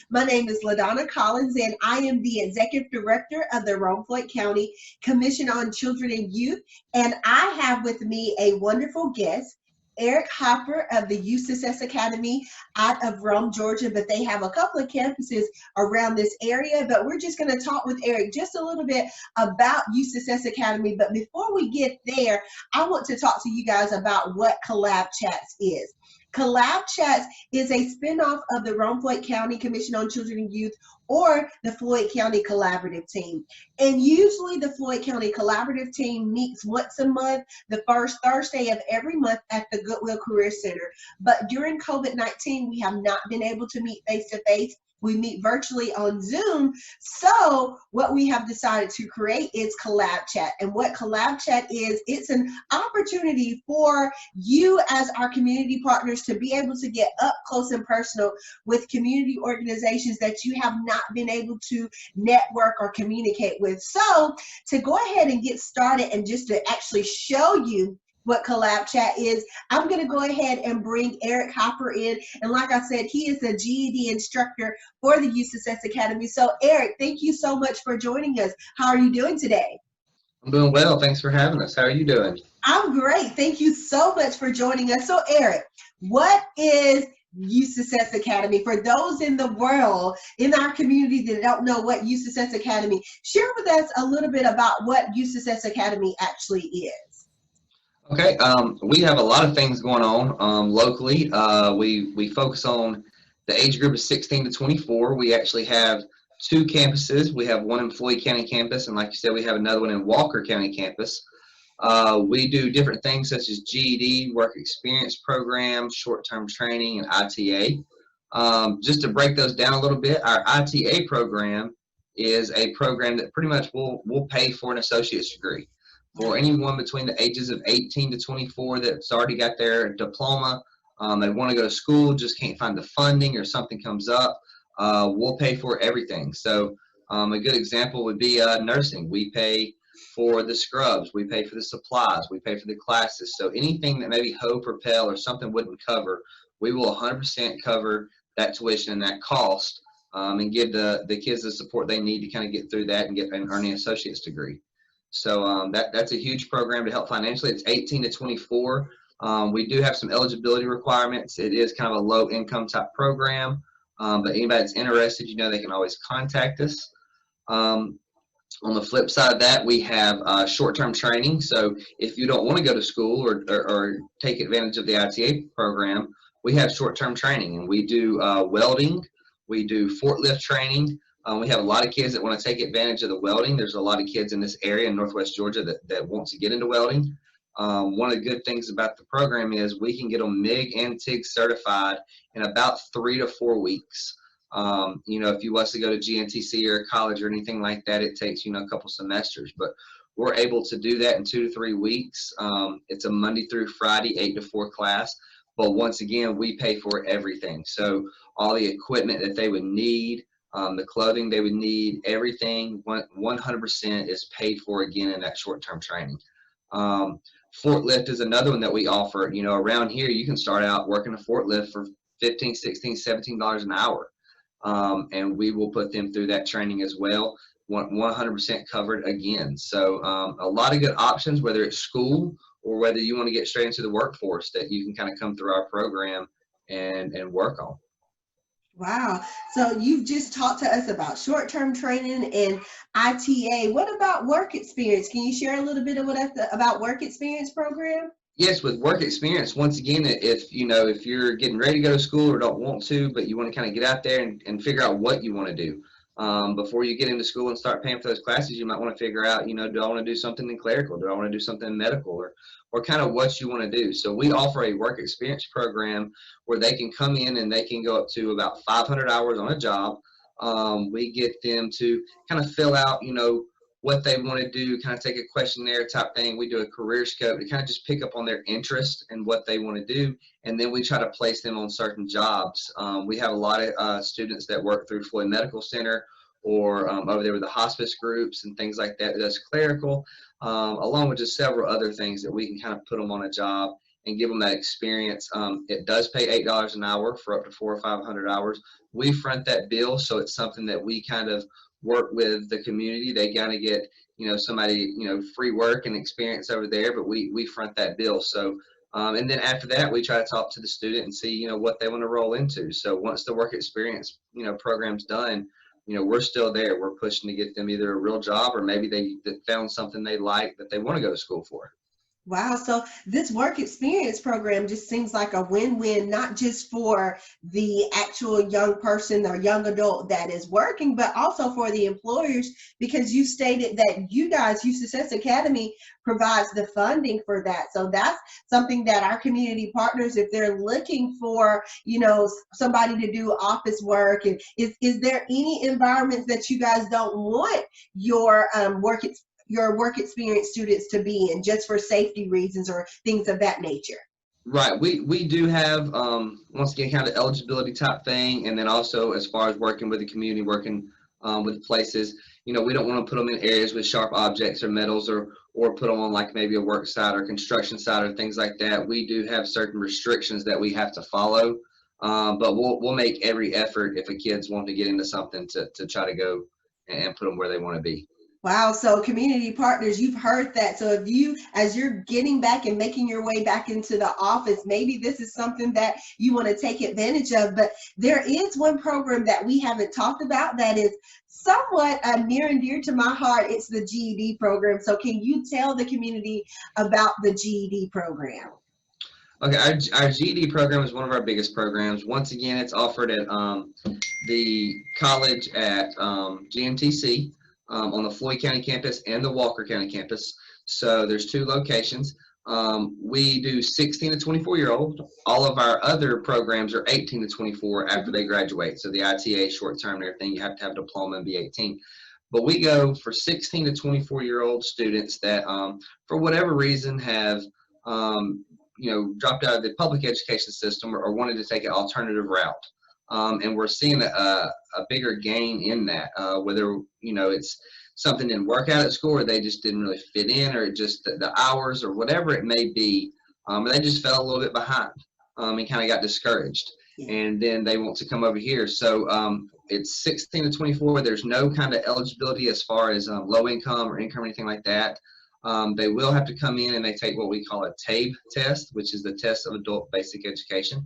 My name is LaDonna Collins, and I am the Executive Director of the Rome Floyd County Commission on Children and Youth. And I have with me a wonderful guest, Erick Hopper of the Youth Success Academy out of Rome, Georgia, but they have a couple of campuses around this area. But we're just going to talk with Erick just a little bit about Youth Success Academy. But before we get there, I want to talk to you guys about what Collab Chats is. Collab Chats is a spinoff of the Rome Floyd County Commission on Children and Youth, or the Floyd County Collaborative Team. And usually the Floyd County Collaborative Team meets once a month, the first Thursday of every month at the Goodwill Career Center. But during COVID-19, we have not been able to meet face-to-face. We meet virtually on Zoom. So what we have decided to create is Collab Chat. And what Collab Chat is, it's an opportunity for you as our community partners to be able to get up close and personal with community organizations that you have not been able to network or communicate with. So to go ahead and get started and just to actually show you what Collab Chat is, I'm going to go ahead and bring Erick Hopper in. And like I said, he is a GED instructor for the Youth Success Academy. So Erick, thank you so much for joining us. How are you doing today? I'm doing well. Thanks for having us. How are you doing? I'm great. Thank you so much for joining us. So Erick, what is Youth Success Academy? For those in the world, in our community that don't know what Youth Success Academy, share with us a little bit about what Youth Success Academy actually is. Okay, we have a lot of things going on locally. We focus on the age group of 16 to 24. We actually have two campuses. We have one in Floyd County campus, and like you said, we have another one in Walker County campus. We do different things such as GED, work experience programs, short-term training, and ITA. Just to break those down a little bit, our ITA program is a program that pretty much will pay for an associate's degree. For anyone between the ages of 18 to 24 that's already got their diploma, they want to go to school, just can't find the funding or something comes up, we'll pay for everything. So a good example would be nursing. We pay for the scrubs, we pay for the supplies, we pay for the classes. So anything that maybe Hope or Pell or something wouldn't cover, we will 100% cover that tuition and that cost, and give the kids the support they need to kind of get through that and earn an associate's degree. So that's a huge program to help financially. It's 18 to 24. We do have some eligibility requirements. It is kind of a low income type program, but anybody that's interested, they can always contact us. On the flip side of that, we have short-term training. So if you don't want to go to school or take advantage of the ITA program, we have short-term training, and we do welding, we do forklift training. We have a lot of kids that want to take advantage of the welding. There's a lot of kids in this area in Northwest Georgia that want to get into welding. One of the good things about the program is we can get them MIG and TIG certified in about 3 to 4 weeks. If you want to go to GNTC or college or anything like that, it takes, a couple semesters, but we're able to do that in 2 to 3 weeks. It's a Monday through Friday, 8 to 4 class. But once again, we pay for everything. So all the equipment that they would need, the clothing they would need, everything 100% is paid for again in that short-term training. Forklift is another one that we offer. Around here you can start out working a forklift for $15, $16, $17 an hour, and we will put them through that training as well, 100% covered again. So a lot of good options, whether it's school or whether you want to get straight into the workforce, that you can kind of come through our program and work on. Wow. So you've just talked to us about short-term training and ITA. What about work experience? Can you share a little bit about work experience program? Yes, with work experience, once again, if you're getting ready to go to school or don't want to, but you want to kind of get out there and figure out what you want to do. Before you get into school and start paying for those classes, you might want to figure out, do I want to do something in clerical? Do I want to do something in medical? Or kind of what you want to do. So we offer a work experience program where they can come in and they can go up to about 500 hours on a job. We get them to kind of fill out, what they want to do, kind of take a questionnaire type thing. We do a career scope to kind of just pick up on their interest and what they want to do. And then we try to place them on certain jobs. We have a lot of students that work through Floyd Medical Center or over there with the hospice groups and things like that. That's clerical, along with just several other things that we can kind of put them on a job and give them that experience. It does pay $8 an hour for up to 400 or 500 hours. We front that bill, so it's something that we kind of work with the community. They kind of get, somebody, free work and experience over there, but we front that bill. So, and then after that, we try to talk to the student and see, what they want to roll into. So once the work experience, program's done, we're still there. We're pushing to get them either a real job, or maybe they found something they like that they want to go to school for. Wow. So this work experience program just seems like a win-win, not just for the actual young person or young adult that is working, but also for the employers, because you stated that you guys, Youth Success Academy, provides the funding for that. So that's something that our community partners, if they're looking for, somebody to do office work, and is there any environments that you guys don't want your work experience students to be in, just for safety reasons or things of that nature? Right. We do have, once again, kind of eligibility type thing. And then also, as far as working with the community, working with places, we don't want to put them in areas with sharp objects or metals, or put them on like maybe a work site or construction site or things like that. We do have certain restrictions that we have to follow. But we'll make every effort if a kid's wanting to get into something to try to go and put them where they want to be. Wow. So community partners, you've heard that. So if you, as you're getting back and making your way back into the office, maybe this is something that you want to take advantage of. But there is one program that we haven't talked about that is somewhat near and dear to my heart. It's the GED program. So can you tell the community about the GED program? Okay, our GED program is one of our biggest programs. Once again, it's offered at the college at GMTC. On the Floyd County campus and the Walker County campus. So there's 2 locations. We do 16 to 24-year-old. All of our other programs are 18 to 24 after they graduate. So the ITA, short term, and everything, you have to have a diploma and be 18. But we go for 16 to 24-year-old students that, for whatever reason, have dropped out of the public education system, or wanted to take an alternative route. And we're seeing a bigger gain in that, whether, it's something didn't work out at school, or they just didn't really fit in, or just the hours, or whatever it may be, or they just fell a little bit behind and kind of got discouraged. And then they want to come over here. So it's 16 to 24. There's no kind of eligibility as far as low income or income or anything like that. They will have to come in and they take what we call a TABE test, which is the test of adult basic education.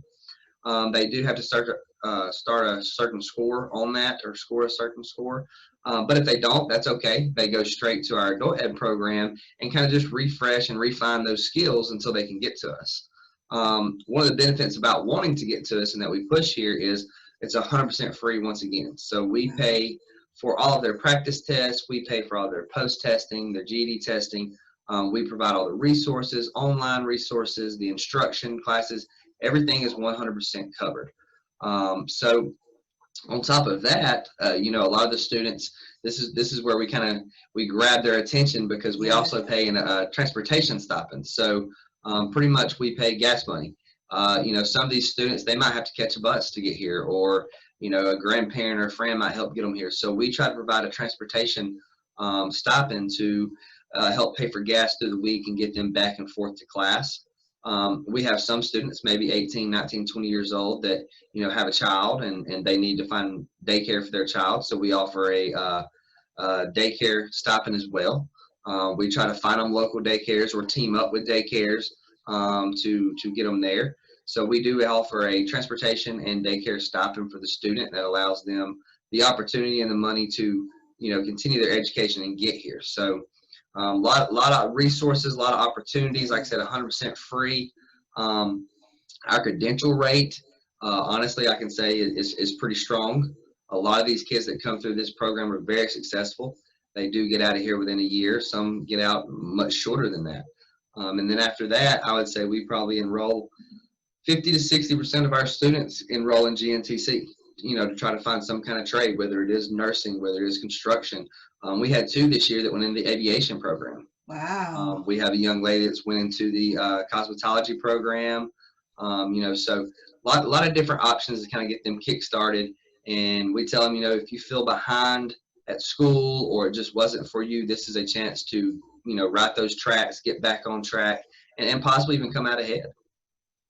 They do have to start a certain score on that, or score a certain score. But if they don't, that's okay. They go straight to our adult ed program and kind of just refresh and refine those skills until they can get to us. One of the benefits about wanting to get to us and that we push here is it's 100% free once again. So we pay for all of their practice tests. We pay for all their post-testing, their GED testing. We provide all the resources, online resources, the instruction classes. Everything is 100% covered. So on top of that, a lot of the students, this is where we grab their attention, because we also pay in a transportation stipend. So pretty much we pay gas money. Some of these students, they might have to catch a bus to get here, or a grandparent or a friend might help get them here. So we try to provide a transportation stipend to help pay for gas through the week and get them back and forth to class. We have some students, maybe 18, 19, 20 years old, that have a child and they need to find daycare for their child. So we offer a daycare stipend as well. We try to find them local daycares or team up with daycares to get them there. So we do offer a transportation and daycare stipend for the student that allows them the opportunity and the money to continue their education and get here. So a lot of resources, a lot of opportunities. Like I said, 100% free. Our credential rate, honestly, I can say is pretty strong. A lot of these kids that come through this program are very successful. They do get out of here within a year. Some get out much shorter than that. And then after that, I would say we probably enroll 50 to 60% of our students enroll in GNTC, to try to find some kind of trade, whether it is nursing, whether it is construction. We had 2 this year that went in the aviation program. Wow. We have a young lady that's went into the cosmetology program. So a lot of different options to kind of get them kick-started. And we tell them, if you feel behind at school or it just wasn't for you, this is a chance to, right those tracks, get back on track, and possibly even come out ahead.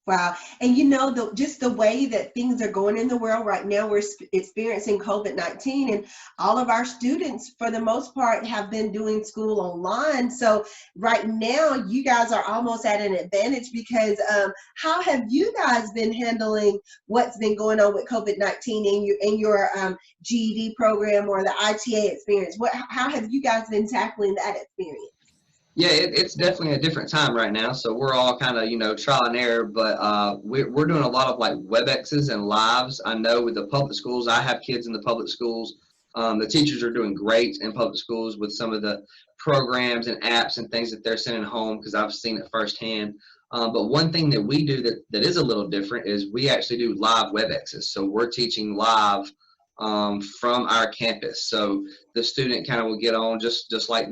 Wow. And you know, just the way that things are going in the world right now, we're experiencing COVID-19, and all of our students, for the most part, have been doing school online. So right now, you guys are almost at an advantage because how have you guys been handling what's been going on with COVID-19 in your GED program or the ITA experience? How have you guys been tackling that experience? Yeah, it's definitely a different time right now. So we're all kind of, trial and error, but we're doing a lot of like Webexes and lives. I know with the public schools, I have kids in the public schools. The teachers are doing great in public schools with some of the programs and apps and things that they're sending home because I've seen it firsthand. But one thing that we do that is a little different is we actually do live Webexes. So we're teaching live from our campus. So the student kind of will get on just like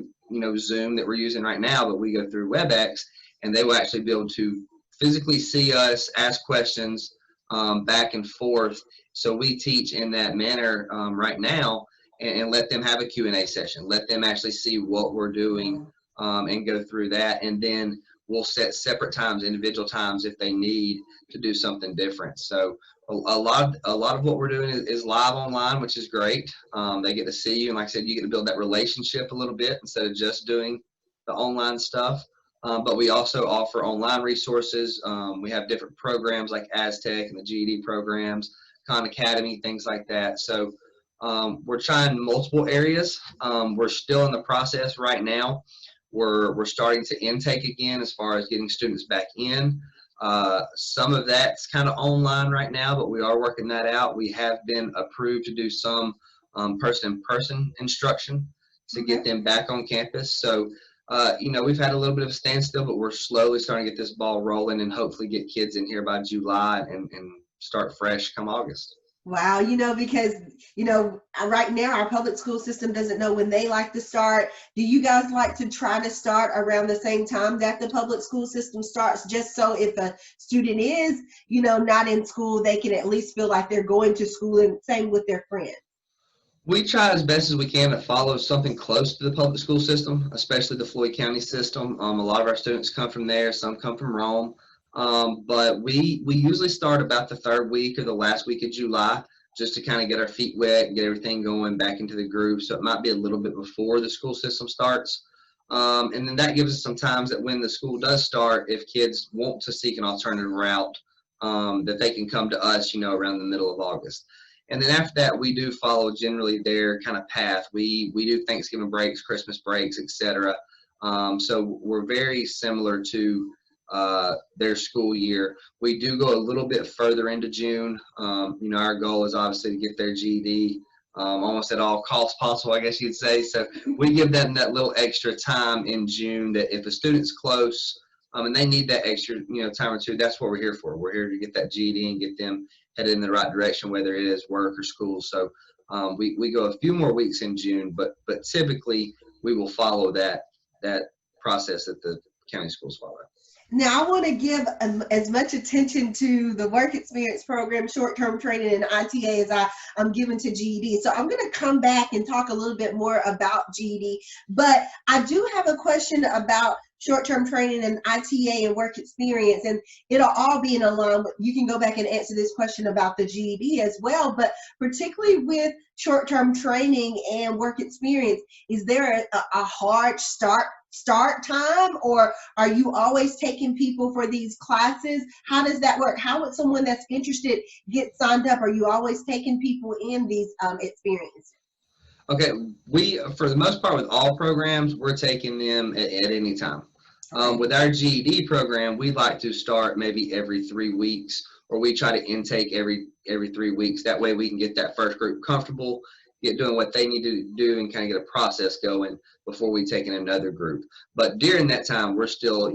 Zoom that we're using right now, but we go through WebEx and they will actually be able to physically see us, ask questions back and forth. So we teach in that manner right now and let them have a Q&A session. Let them actually see what we're doing and go through that. And then we'll set separate times, individual times if they need to do something different. So a lot of what we're doing is live online, which is great. They get to see you, and like I said, you get to build that relationship a little bit instead of just doing the online stuff. But we also offer online resources. We have different programs like Aztec and the GED programs, Khan Academy, things like that. So we're trying multiple areas. We're still in the process right now. We're starting to intake again as far as getting students back in. Some of that's kind of online right now, but we are working that out. We have been approved to do some person-in-person instruction to get them back on campus. So, we've had a little bit of a standstill, but we're slowly starting to get this ball rolling and hopefully get kids in here by July and start fresh come August. Wow, because, right now our public school system doesn't know when they like to start. Do you guys like to try to start around the same time that the public school system starts, just so if a student is, not in school, they can at least feel like they're going to school, and same with their friends? We try as best as we can to follow something close to the public school system, especially the Floyd County system. A lot of our students come from there. Some come from Rome. But we usually start about the third week or the last week of July just to kind of get our feet wet and get everything going back into the groove. So it might be a little bit before the school system starts. And then that gives us some times that when the school does start, if kids want to seek an alternative route, that they can come to us, around the middle of August. And then after that, we do follow generally their kind of path. We do Thanksgiving breaks, Christmas breaks, etc. So we're very similar to their school year. We do go a little bit further into June. Our goal is obviously to get their GED almost at all costs possible, I guess you'd say. So we give them that little extra time in June that if a student's close and they need that extra time or two, that's what we're here for. We're here to get that GED and get them headed in the right direction, whether it is work or school. So we go a few more weeks in June, but typically we will follow that process that the county schools follow. Now, I want to give as much attention to the work experience program, short-term training, and ITA as I'm giving to GED. So I'm going to come back and talk a little bit more about GED. But I do have a question about short-term training and ITA and work experience, and it'll all be in alignment. You can go back and answer this question about the GED as well, but particularly with short-term training and work experience, is there a hard start time, or are you always taking people for these classes? How does that work? How would someone that's interested get signed up? Are you always taking people in these experiences? Okay, we, for the most part with all programs, we're taking them at any time. With our GED program, we like to start maybe every 3 weeks, or we try to intake every 3 weeks. That way we can get that first group comfortable, get doing what they need to do, and kind of get a process going before we take in another group. But during that time, we're still,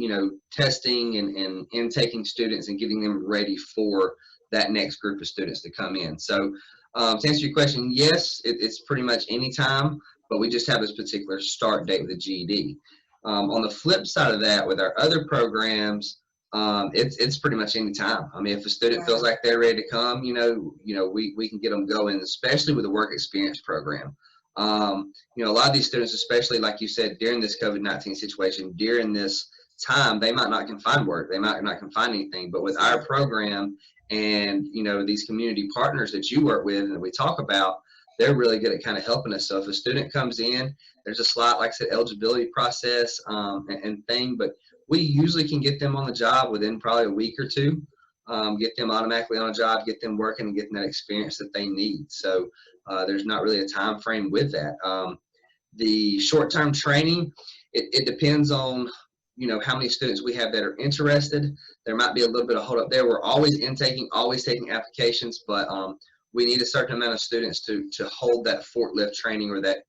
testing and intaking students and getting them ready for that next group of students to come in. So to answer your question, yes, it's pretty much any time, but we just have this particular start date with the GED. On the flip side of that, with our other programs, it's pretty much any time. I mean, if a student feels like they're ready to come, we can get them going, especially with the work experience program. A lot of these students, especially like you said, during this COVID-19 situation, during this time, they might not can find work, they might not can find anything. But with our program and, you know, these community partners that you work with and that we talk about, they're really good at kind of helping us. So if a student comes in, there's a slight, like I said, eligibility process and thing, but we usually can get them on the job within probably a week or two, get them automatically on a job, get them working and getting that experience that they need. So there's not really a time frame with that. The short-term training, it depends on, you know, how many students we have that are interested. There might be a little bit of hold up there. We're always intaking, always taking applications, but we need a certain amount of students to hold that forklift training or that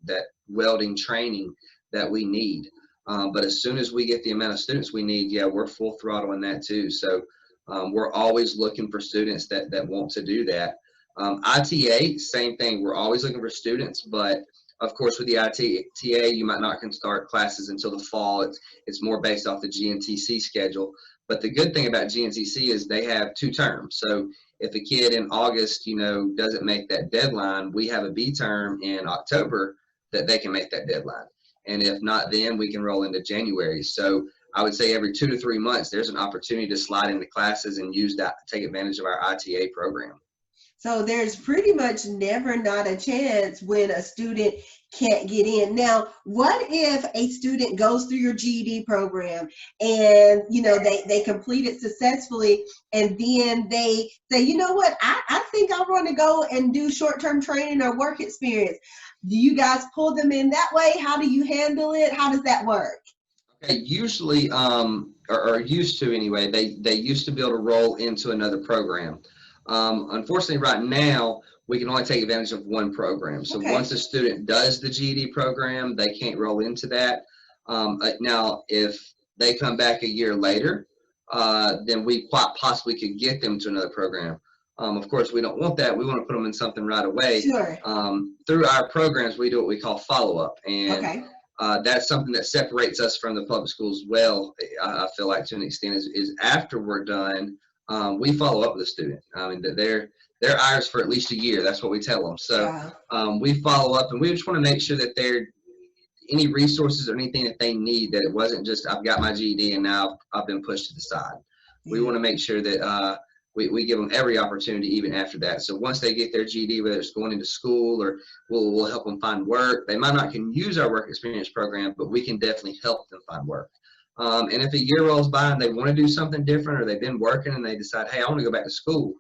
welding training that we need. But as soon as we get the amount of students we need, yeah, we're full throttle in that too. So we're always looking for students that want to do that. ITA, same thing. We're always looking for students, but of course, with the ITA, you might not can start classes until the fall. It's more based off the GNTC schedule. But the good thing about GNTC is they have 2 terms. So if a kid in August, you know, doesn't make that deadline, we have a B term in October that they can make that deadline. And if not, then we can roll into January. So I would say every 2 to 3 months, there's an opportunity to slide into classes and use that, take advantage of our ITA program. So there's pretty much never not a chance when a student can't get in. Now, what if a student goes through your GED program and, you know, they complete it successfully, and then they say, you know what, I think I want to go and do short-term training or work experience. Do you guys pull them in that way? How do you handle it? How does that work? Okay, usually, or used to anyway, they used to be able to roll into another program. Unfortunately, right now, we can only take advantage of one program. So once a student does the GED program, they can't roll into that. Now, if they come back a year later, then we quite possibly could get them to another program. Of course, we don't want that. We want to put them in something right away. Sure. Through our programs, we do what we call follow-up. And that's something that separates us from the public schools well, I feel like, to an extent, is after we're done, we follow up with the student. I mean, they're ours for at least a year. That's what we tell them. So we follow up, and we just want to make sure that they're any resources or anything that they need, that it wasn't just I've got my GED and now I've been pushed to the side. We want to make sure that we give them every opportunity even after that. So once they get their GED, whether it's going into school or we'll help them find work, they might not can use our work experience program, but we can definitely help them find work. And if a year rolls by and they want to do something different, or they've been working and they decide, hey, I want to go back to school,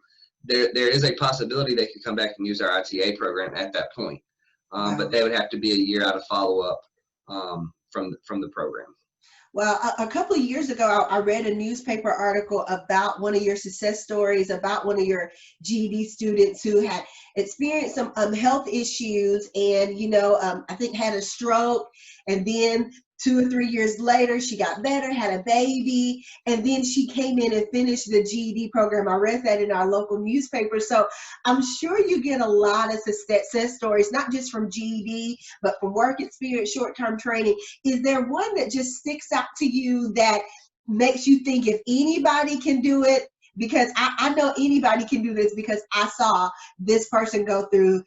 there is a possibility they could come back and use our ITA program at that point. But they would have to be a year out of follow-up from the program. Well, a couple of years ago, I read a newspaper article about one of your success stories, about one of your GED students who had experienced some health issues and, you know, I think had a stroke, and then 2 or 3 years later, she got better, had a baby, and then she came in and finished the GED program. I read that in our local newspaper. So I'm sure you get a lot of success stories, not just from GED, but from work experience, short-term training. Is there one that just sticks out to you that makes you think if anybody can do it? Because I know anybody can do this, because I saw this person go through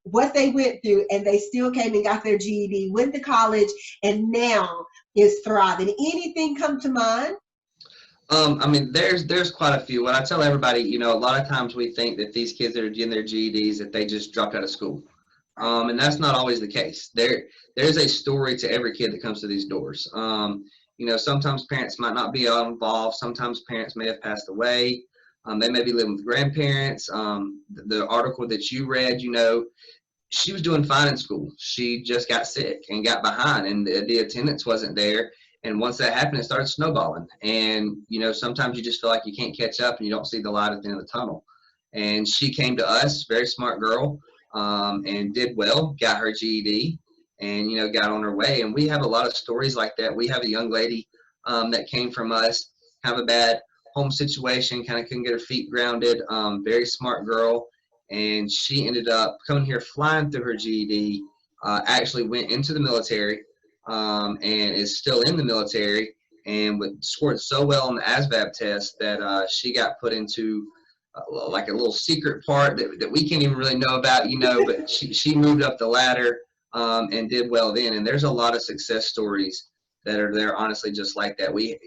what they went through, and they still came and got their GED, went to college, and now is thriving. Anything come to mind? I mean, there's quite a few. What I tell everybody, you know, a lot of times we think that these kids that are getting their GEDs, that they just dropped out of school. And that's not always the case. There's a story to every kid that comes to these doors. You know, sometimes parents might not be all involved. Sometimes parents may have passed away. They may be living with grandparents. The article that you read, you know, she was doing fine in school. She just got sick and got behind, and the attendance wasn't there. And once that happened, it started snowballing. And, you know, sometimes you just feel like you can't catch up and you don't see the light at the end of the tunnel. And she came to us, very smart girl, and did well, got her GED, and, you know, got on her way. And we have a lot of stories like that. We have a young lady that came from us, have a bad home situation, kind of couldn't get her feet grounded, very smart girl. And she ended up coming here flying through her GED, actually went into the military, and is still in the military, and scored so well on the ASVAB test that she got put into like a little secret part that we can't even really know about, you know, but she moved up the ladder and did well then. And there's a lot of success stories that are there honestly just like that. We,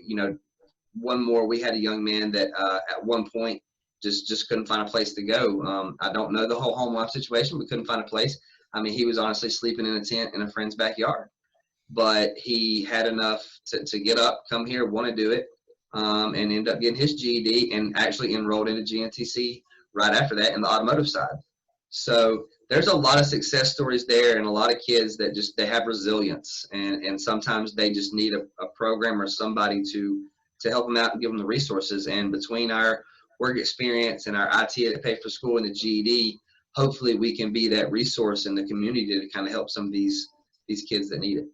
one more, we had a young man that at one point just couldn't find a place to go. I don't know the whole home life situation, but couldn't find a place. I mean, he was honestly sleeping in a tent in a friend's backyard, but he had enough to get up, come here, want to do it, and end up getting his GED and actually enrolled into GNTC right after that in the automotive side. So there's a lot of success stories there, and a lot of kids that they have resilience, and sometimes they just need a program or somebody to help them out and give them the resources. And between our work experience and our IT to pay for school and the GED, hopefully we can be that resource in the community to kind of help some of these kids that need it.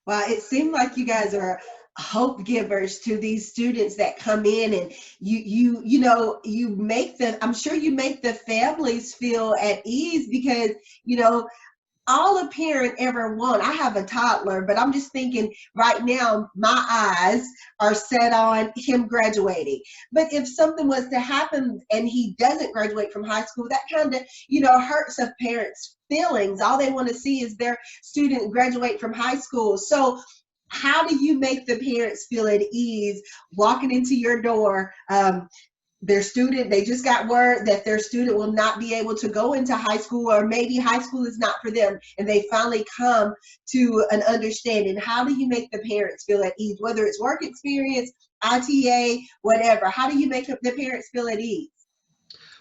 Well, it seemed like you guys are hope givers to these students that come in, and you make them, I'm sure you make the families feel at ease, because all a parent ever want, I have a toddler, but I'm just thinking right now, my eyes are set on him graduating. But if something was to happen and he doesn't graduate from high school, that kind of, hurts a parent's feelings. All they want to see is their student graduate from high school. So how do you make the parents feel at ease walking into your door? Their student, they just got word that their student will not be able to go into high school, or maybe high school is not for them, and they finally come to an understanding. How do you make the parents feel at ease, whether it's work experience, ITA, whatever? How do you make the parents feel at ease?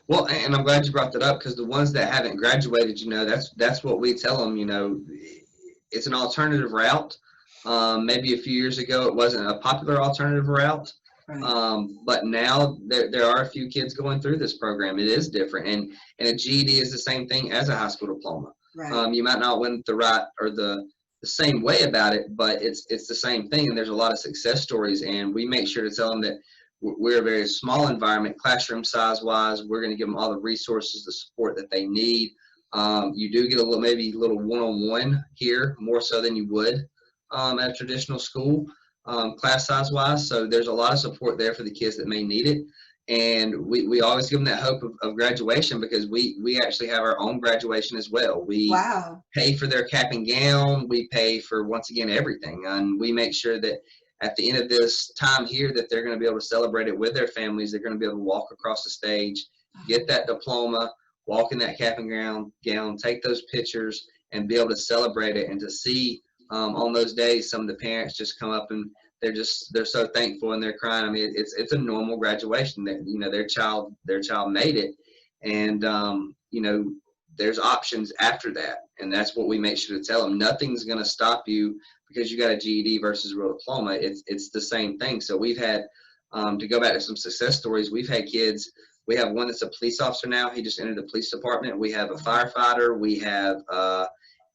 Well, and I'm glad you brought that up, because the ones that haven't graduated, that's what we tell them. It's an alternative route. Maybe a few years ago it wasn't a popular alternative route. Right. But now there are a few kids going through this program. It is different, and a GED is the same thing as a high school diploma. Right. You might not win the right or the same way about it, but it's the same thing, and there's a lot of success stories, and we make sure to tell them that we're a very small environment, classroom size wise. We're going to give them all the resources, the support that they need. You do get maybe a little one-on-one here, more so than you would at a traditional school. Class size wise, so there's a lot of support there for the kids that may need it, and we always give them that hope of graduation, because we actually have our own graduation as well. We pay for their cap and gown, we pay for, once again, everything, and we make sure that at the end of this time here that they're going to be able to celebrate it with their families. They're going to be able to walk across the stage, get that diploma, walk in that cap and gown, take those pictures, and be able to celebrate it, and to see on those days some of the parents just come up and they're so thankful and they're crying. I mean, it's a normal graduation that their child made it, and there's options after that, and that's what we make sure to tell them. Nothing's going to stop you because you got a GED versus a real diploma. It's the same thing. So we've had to go back to some success stories. We've had kids. We have one that's a police officer now. He just entered the police department. We have a firefighter. We have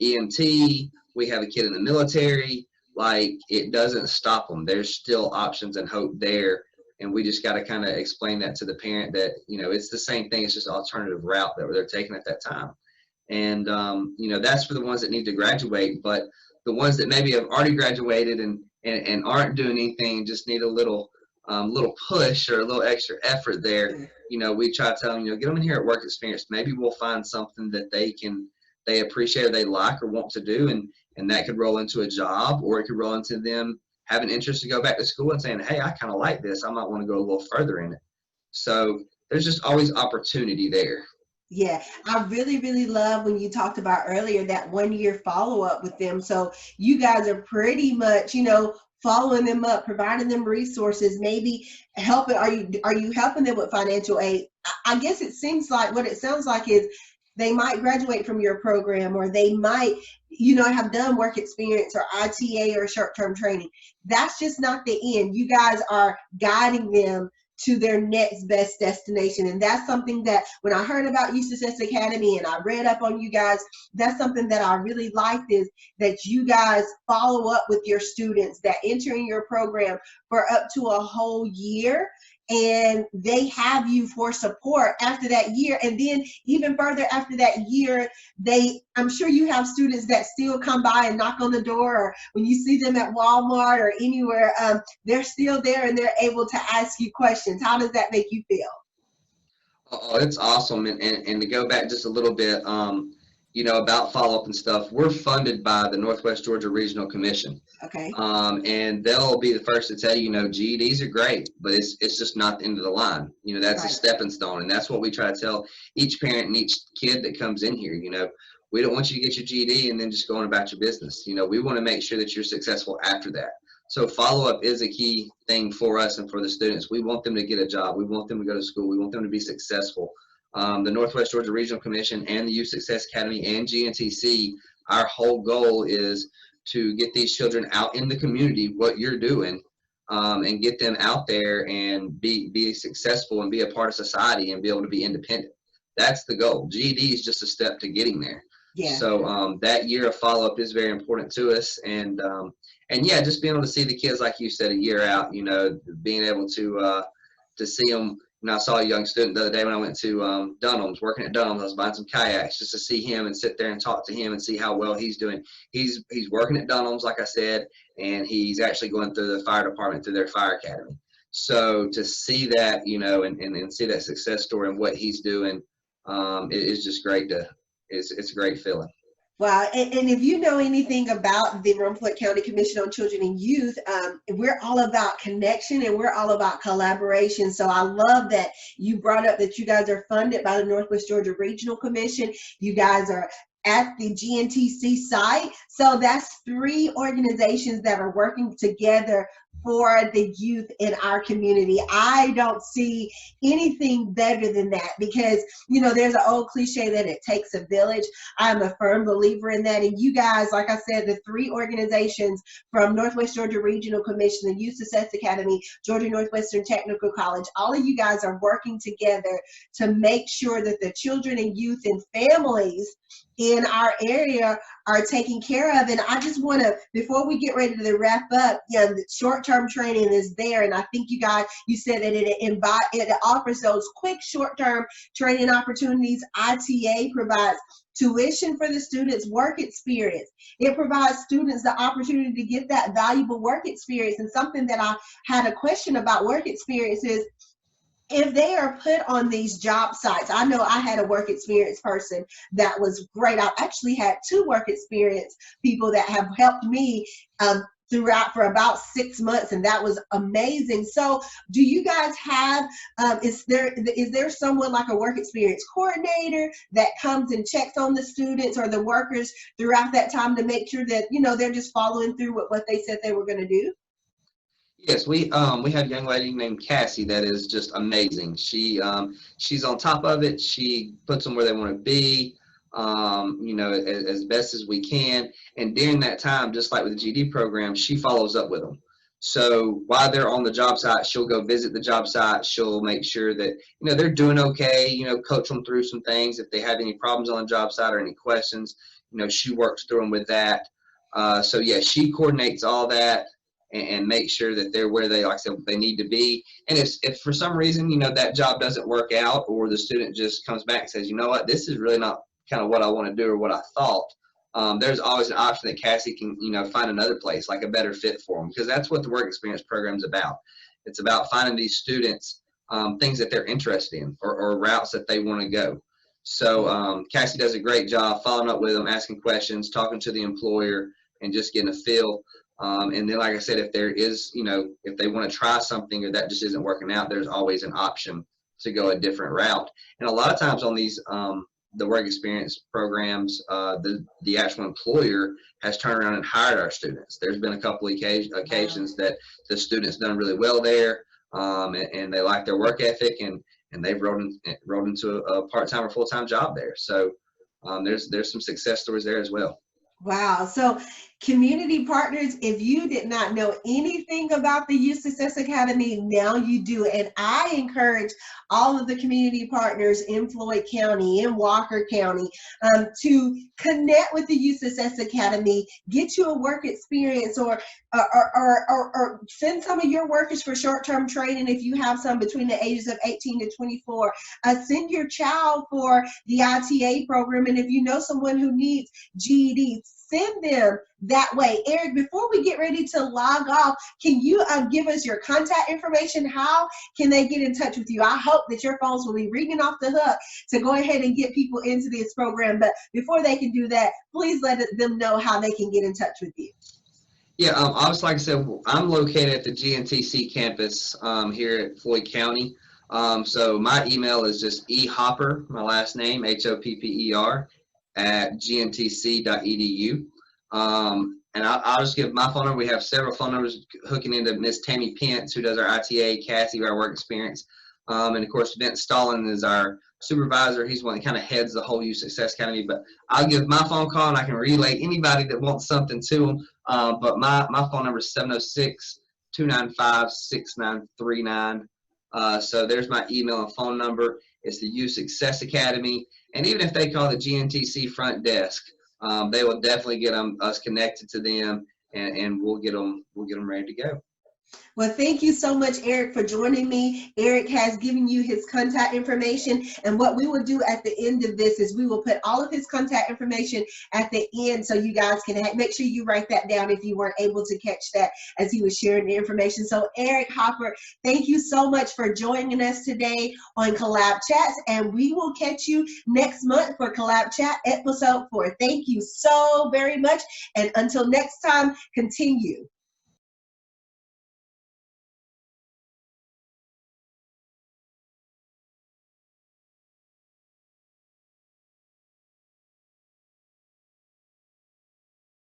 EMT. We have a kid in the military. Like, it doesn't stop them. There's still options and hope there. And we just got to kind of explain that to the parent that, it's the same thing. It's just an alternative route that they're taking at that time. And, that's for the ones that need to graduate. But the ones that maybe have already graduated and aren't doing anything, just need a little push or a little extra effort there. We try to tell them, get them in here at work experience. Maybe we'll find something that they appreciate or they like or want to do. And that could roll into a job, or it could roll into them having interest to go back to school and saying, hey, I kind of like this. I might want to go a little further in it. So there's just always opportunity there. Yeah, I really, really love when you talked about earlier that 1 year follow-up with them. So you guys are pretty much, following them up, providing them resources, maybe helping. Are you helping them with financial aid? I guess it seems like what it sounds like is they might graduate from your program, or they might, have done work experience or ITA or short-term training. That's just not the end. You guys are guiding them to their next best destination. And that's something that when I heard about Youth Success Academy and I read up on you guys, that's something that I really liked, is that you guys follow up with your students that enter in your program for up to a whole year. And they have you for support after that year. And then even further after that year, I'm sure you have students that still come by and knock on the door, or when you see them at Walmart or anywhere, they're still there and they're able to ask you questions. How does that make you feel? Oh, it's awesome. And to go back just a little bit, you know, about follow-up and stuff, we're funded by the Northwest Georgia Regional Commission. Okay. And they'll be the first to tell you, you know, GEDs are great, but it's just not the end of the line. You know, that's a Right. stepping stone. And that's what we try to tell each parent and each kid that comes in here. You know, we don't want you to get your GED and then just go on about your business. You know, we want to make sure that you're successful after that. So follow-up is a key thing for us and for the students. We want them to get a job. We want them to go to school. We want them to be successful. The Northwest Georgia Regional Commission and the Youth Success Academy and GNTC, our whole goal is to get these children out in the community, what you're doing, and get them out there and be successful and be a part of society and be able to be independent. That's the goal. GED is just a step to getting there. Yeah. So that year of follow-up is very important to us. And yeah, just being able to see the kids, like you said, a year out, you know, being able to see them. You know, I saw a young student the other day when I went to Dunham's, working at Dunham's. I was buying some kayaks just to see him and sit there and talk to him and see how well he's doing. He's working at Dunham's, like I said, and he's actually going through the fire department, through their fire academy. So to see that, you know, and see that success story and what he's doing, it is just great it's a great feeling. Wow. And if you know anything about the Rome Floyd County Commission on Children and Youth, we're all about connection and we're all about collaboration. So I love that you brought up that you guys are funded by the Northwest Georgia Regional Commission. You guys are at the GNTC site. So that's 3 organizations that are working together for the youth in our community. I don't see anything better than that because, you know, there's an old cliche that it takes a village. I'm a firm believer in that. And you guys, like I said, the 3 organizations from Northwest Georgia Regional Commission, the Youth Success Academy, Georgia Northwestern Technical College, all of you guys are working together to make sure that the children and youth and families in our area are taken care of. And I just want to, before we get ready to wrap up, you know, the short-term training is there. And I think you guys, you said that it offers those quick short-term training opportunities. ITA provides tuition for the students' work experience. It provides students the opportunity to get that valuable work experience. And something that I had a question about work experience is, if they are put on these job sites, I know I had a work experience person that was great. I've actually had 2 work experience people that have helped me throughout for about 6 months, and that was amazing. So do you guys have, is there someone like a work experience coordinator that comes and checks on the students or the workers throughout that time to make sure that, you know, they're just following through with what they said they were going to do? Yes, we have a young lady named Cassie that is just amazing. She's on top of it. She puts them where they want to be, you know, as best as we can. And during that time, just like with the GD program, she follows up with them. So while they're on the job site, she'll go visit the job site. She'll make sure that, you know, they're doing okay, you know, coach them through some things. If they have any problems on the job site or any questions, you know, she works through them with that. So yeah, she coordinates all that and make sure that they're where they, like I said, they need to be. And if for some reason, you know, that job doesn't work out, or the student just comes back and says, you know what, this is really not kind of what I want to do or what I thought, there's always an option that Cassie can, you know, find another place, like a better fit for them, because that's what the work experience program is about. It's about finding these students things that they're interested in, or routes that they want to go. So Cassie does a great job following up with them, asking questions, talking to the employer, and just getting a feel. And then, like I said, if there is, you know, if they want to try something or that just isn't working out, there's always an option to go a different route. And a lot of times on these, the work experience programs, the actual employer has turned around and hired our students. There's been a couple of occasions that the students done really well there, and they like their work ethic, and they've rolled into a part-time or full-time job there. So there's some success stories there as well. Wow. So community partners, if you did not know anything about the Youth Success Academy, now you do. And I encourage all of the community partners in Floyd County, in Walker County, to connect with the Youth Success Academy, get you a work experience, or send some of your workers for short-term training if you have some between the ages of 18 to 24. Send your child for the ITA program. And if you know someone who needs GED, send them that way. Erick, before we get ready to log off, can you give us your contact information? How can they get in touch with you? I hope that your phones will be ringing off the hook to go ahead and get people into this program. But before they can do that, please let them know how they can get in touch with you. Yeah, obviously, like I said, I'm located at the GNTC campus here at Floyd County. So my email is just ehopper, my last name, Hopper, at gntc.edu. And I'll just give my phone number. We have several phone numbers hooking into Miss Tammy Pence, who does our ITA, Cassie, our work experience. And of course, Vince Stallin is our supervisor. He's one that kind of heads the whole Youth Success Academy. But I'll give my phone call and I can relay anybody that wants something to them. But my phone number is 706-295-6939. So there's my email and phone number. It's the Youth Success Academy. And even if they call the GNTC front desk, they will definitely get us connected to them, and we'll get them ready to go. Well, thank you so much, Erick, for joining me. Erick has given you his contact information, and what we will do at the end of this is we will put all of his contact information at the end so you guys can make sure you write that down if you weren't able to catch that as he was sharing the information. So, Erick Hopper, thank you so much for joining us today on Collab Chats, and we will catch you next month for Collab Chat episode 4. Thank you so very much, and until next time, continue